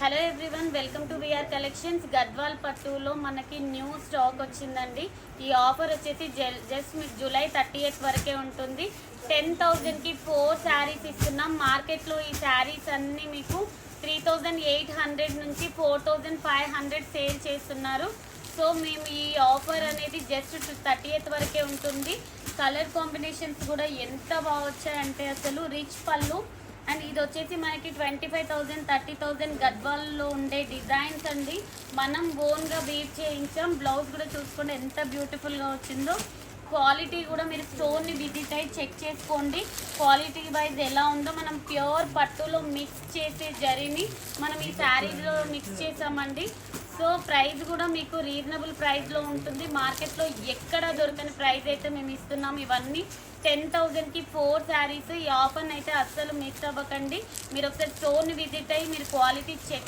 Hello everyone, welcome to VR collections. Gadwal పట్టులో మనకి new stock వచ్చిందండి. ఈ ఆఫర్ వచ్చేసి జస్ట్ మీకు జూలై 30th వరకే ఉంటుంది. 10,000కి 4 శారీస్ ఇస్తున్నాం. మార్కెట్లో ఈ శారీస్ అన్నీ మీకు 3,800 నుంచి 4,500 సేల్ చేస్తున్నారు. సో మేము ఈ ఆఫర్ అనేది జస్ట్ 30th వరకే ఉంటుంది. కలర్ కాంబినేషన్స్ కూడా ఎంత బాగా వచ్చాయంటే అసలు రిచ్ పళ్ళు. అండ్ ఇది వచ్చేసి మనకి 25,000 30,000 గద్వాల్లో ఉండే డిజైన్స్ అండి. మనం ఓన్గా వీవ్ చేయించాం. బ్లౌజ్ కూడా చూసుకోండి ఎంత బ్యూటిఫుల్గా వచ్చిందో. క్వాలిటీ కూడా మీరు స్టోర్ని విజిట్ అయ్యి చెక్ చేసుకోండి. క్వాలిటీ వైజ్ ఎలా ఉందో. మనం ప్యూర్ పట్టులో మిక్స్ చేసే జరీని మనం ఈ శారీలో మిక్స్ చేసామండి. సో ప్రైస్ కూడా మీకు రీజనబుల్ ప్రైస్లో ఉంటుంది. మార్కెట్లో ఎక్కడ దొరకని ప్రైస్ అయితే మేము ఇస్తున్నాం. ఇవన్నీ 10,000కి 4 శారీస్. ఈ ఆఫర్ని అయితే అస్సలు మిస్ అవ్వకండి. మీరు ఒకసారి స్టోర్ని విజిట్ అయ్యి మీరు క్వాలిటీ చెక్